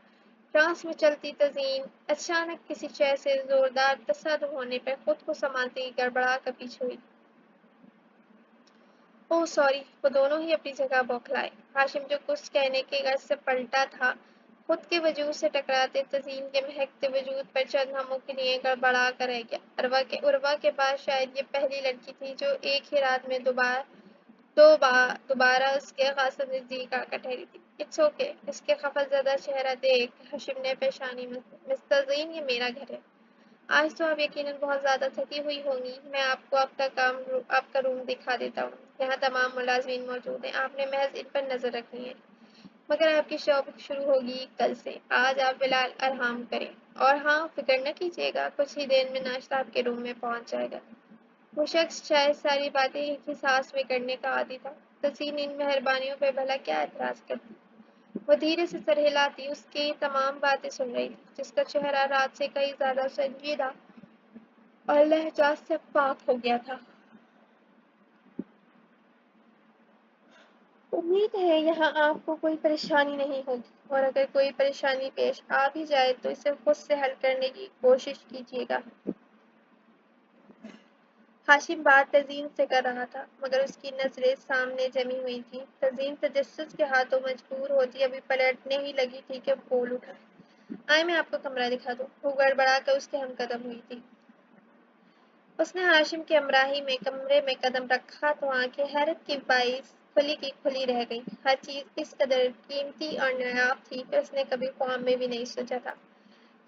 ٹرانس میں چلتی تزین اچانک کسی شے سے زوردار تصادم ہونے پر خود کو سنبھالتے ہی گڑبڑا کر پیچھے ہوئی۔ اوہ سوری، وہ دونوں ہی اپنی جگہ بوکھلائے۔ ہاشم جو کچھ کہنے کے غرض سے پلٹا تھا، خود کے وجود سے ٹکراتے تزین کے مہکتے وجود پر چند لمحوں کے لیے گڑبڑا کر رہ گیا۔ عروا کے بعد شاید یہ پہلی لڑکی تھی جو ایک ہی رات میں دوبارہ اس کے خاصا نزدیک آ کر ٹھہری تھی۔ اٹس اوکے، اس کے خفت زدہ چہرہ دیکھ ہاشم نے پیشانی میں مس تزین، یہ میرا گھر ہے۔ آج تو آپ یقیناً بہت زیادہ تھکی ہوئی ہوں گی، میں آپ کو آپ کا روم دکھا دیتا ہوں۔ یہاں تمام ملازمین موجود ہیں، آپ نے محض ان پر نظر رکھنی ہے، مگر آپ کی شاپ شروع ہوگی کل سے۔ آج آپ فی الحال آرام کریں، اور ہاں، فکر نہ کیجیے گا، کچھ ہی دیر میں ناشتہ آپ کے روم میں پہنچ جائے گا۔ وہ شخص شاید ساری باتیں ایک ہی سانس میں کرنے کا عادی تھا۔ تزین ان مہربانیوں پہ بھلا کیا اعتراض کرتی؟ وہ دھیرے سے سر ہلاتی اس کی تمام باتیں سن رہی تھی، جس کا چہرہ رات سے کئی زیادہ سنجیدہ اور لہجات سے پاک ہو گیا تھا۔ امید ہے یہاں آپ کو کوئی پریشانی نہیں ہوگی، اور اگر کوئی پریشانی پیش آ بھی جائے تو اسے خود سے حل کرنے کی کوشش کیجیے گا۔ ہاشم بات تزین سے کر رہا تھا، مگر اس کی نظریں سامنے جمی ہوئی تھیں۔ تزین تجسس کے ہاتھوں مجبور ہوتی ابھی پلٹنے ہی لگی تھی کہ بول اٹھا، آئے میں آپ کو کمرہ دکھا دوں۔ وہ گڑبڑا کر اس کے ہم قدم ہوئی تھی۔ اس نے ہاشم کی ہمراہی میں کمرے میں قدم رکھا تو آنکھیں حیرت کے باعث کھلی کی کھلی رہ گئیں۔ ہر چیز اس قدر قیمتی اور نایاب تھی کہ اس نے کبھی خواب میں بھی نہیں سوچا تھا۔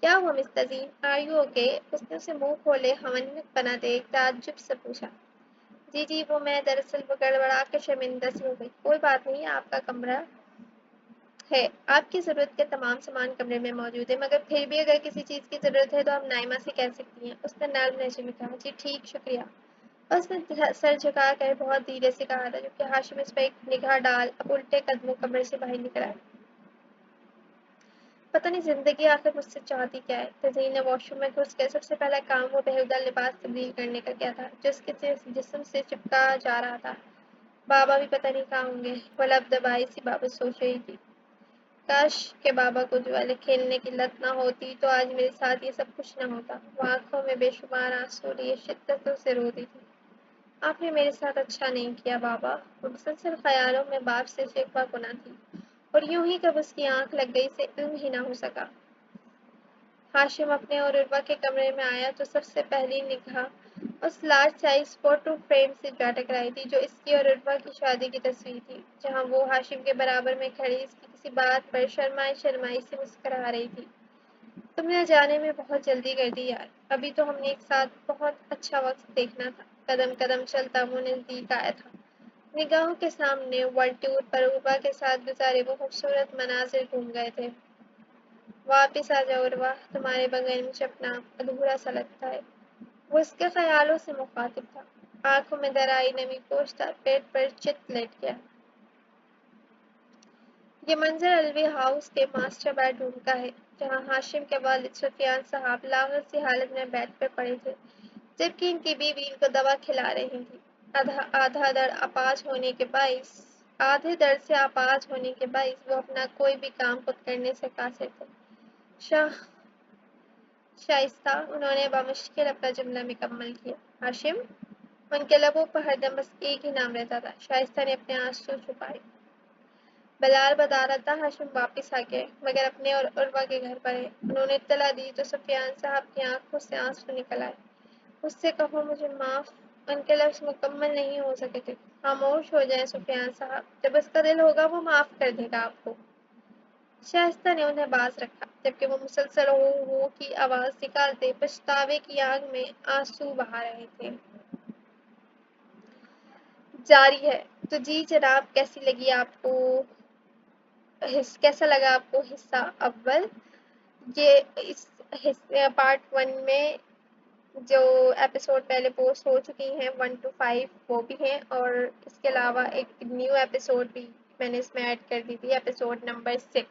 کیا ہوا مس تزین، آر یو اوکے؟ اس نے اسے منہ کھولے ہونک بنا دیکھ تعجب سے پوچھا۔ جی جی، وہ میں دراصل وہ گڑبڑا کر شرمندہ سی ہو گئی۔ کوئی بات نہیں، آپ کا کمرہ ہے آپ کی ضرورت کے تمام سامان کمرے میں موجود ہے مگر پھر بھی اگر کسی چیز کی ضرورت ہے تو آپ نائمہ سے کہہ سکتی ہیں اس نے نرم لہجے میں کہا جی ٹھیک شکریہ اس نے سر جھکا کر بہت دھیرے سے کہا تھا جبکہ ہاشم اس پر ایک نگاہ ڈال اب الٹے قدموں کمرے سے باہر نکل آئے پتہ نہیں زندگی آخر مجھ سے چاہتی کیا ہے تزئین نے واش روم میں گھس کے سب سے پہلا کام وہ بےہودہ لباس تبدیل کرنے کا کیا تھا جو اس کے جسم سے چپکا جا رہا تھا بابا بھی پتہ نہیں کہاں ہوں گے وہ لب دبائی سی بابت سوچ رہی تھی کاش کہ بابا کو جوالے کھیلنے کی لت نہ ہوتی تو آج میرے ساتھ یہ سب کچھ نہ ہوتا وہ آنکھوں میں بے شمار آنسو لیے شدت سے روتی تھی آپ نے میرے ساتھ اچھا نہیں کیا بابا وہ مسلسل خیالوں میں باپ سے شکوہ گنا تھی اور یوں ہی کب اس کی آنکھ لگ گئی سے علم ہی نہ ہو سکا ہاشم اپنے اور عروہ کے کمرے میں آیا تو سب سے پہلی نگاہ اس لارج سائز فوٹو فریم سے جا ٹکرائی تھی جو اس کی اور عروہ کی شادی کی تصویر تھی جہاں وہ ہاشم کے برابر میں کھڑی اس کی کسی بات پر شرمائی شرمائی سے مسکرا رہی تھی تم نے جانے میں بہت جلدی کر دی یار ابھی تو ہم نے ایک ساتھ بہت اچھا وقت دیکھنا تھا قدم قدم چلتا وہ نزدیک آیا تھا نگاہوں کے سامنے ورلڈ ٹور پر عروہ کے ساتھ گزارے وہ خوبصورت مناظر گھوم گئے تھے واپس آ جاؤ عروہ تمہارے بغیر مجھے اپنا ادھورا سا لگتا ہے وہ اس کے خیالوں سے مخاطب تھا آنکھوں میں درائی نمی پوش تھا پیٹ پر چت لیٹ گیا یہ منظر الوی ہاؤس کے ماسٹر بیڈ روم کا ہے جہاں ہاشم کے والد سفیان صاحب لاغر سی حالت میں بیڈ پہ پڑے تھے جبکہ ان کی بیوی ان کو دوا کھلا رہی تھی آدھا در اپاج ہونے کے باعث آدھے درد سے آپاز ہونے کے باعث وہ اپنا کوئی بھی کام خود کرنے سے قاصر تھے شائستہ انہوں نے بمشکل اپنا جملہ مکمل کیا ہاشم ان کے لبوں پر ہر دم بس ایک ہی نام رہتا تھا شائستہ نے اپنے آنسو چھپائے بلال بتا رہا تھا ہاشم واپس آ گئے مگر اپنے اور عروہ کے گھر پر ہے انہوں نے اطلاع دی تو سفیان صاحب کی آنکھوں سے آنسو نکل آئے اس سے کہو مجھے معاف ان کے لفظ مکمل نہیں ہو سکے تھے خاموش ہو جائیں سفیان صاحب جب اس کا دل ہوگا وہ معاف کر دے گا آپ کو شائستہ نے انہیں باز رکھا جبکہ وہ مسلسل ہو کی آواز نکالتے پچھتاوے کی آگ میں آنسو بہا رہے تھے جاری ہے تو جی جناب کیسی لگی آپ کو کیسا لگا آپ کو حصہ اول یہ اس پارٹ 1 میں جو ایپیسوڈ پہلے پوسٹ ہو چکی ہیں 1 to 5 وہ بھی ہیں اور اس کے علاوہ ایک نیو ایپیسوڈ بھی میں نے اس میں ایڈ کر دی تھی ایپیسوڈ نمبر 6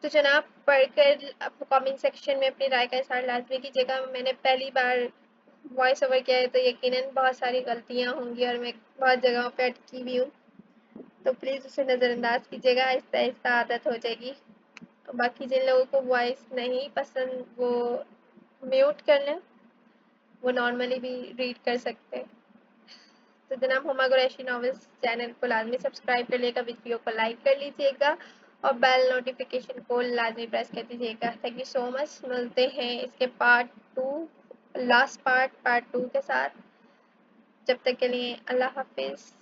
تو جناب پڑھ کر کامنٹ سیکشن میں اپنی رائے کا اظہار لازمی کیجیے گا میں نے پہلی بار وائس اوور کیا ہے تو یقیناً بہت ساری غلطیاں ہوں گی اور میں بہت جگہوں پہ اٹکی بھی ہوں تو پلیز اسے نظر انداز کیجیے گا آہستہ آہستہ عادت ہو جائے گی باقی جن لوگوں کو وائس نہیں پسند وہ میوٹ کر لیں وہ نارملی بھی ریڈ کر سکتے تو جناب ہما قریشی ناولز چینل کو لازمی سبسکرائب کر لے گا ویڈیو کو لائک کر لیجیے گا اور بیل نوٹیفیکیشن کو لازمی پریس کر دیجیے گا تھینک یو سو مچ ملتے ہیں اس کے پارٹ 2 لاسٹ پارٹ 2 کے ساتھ جب تک کے لیے اللہ حافظ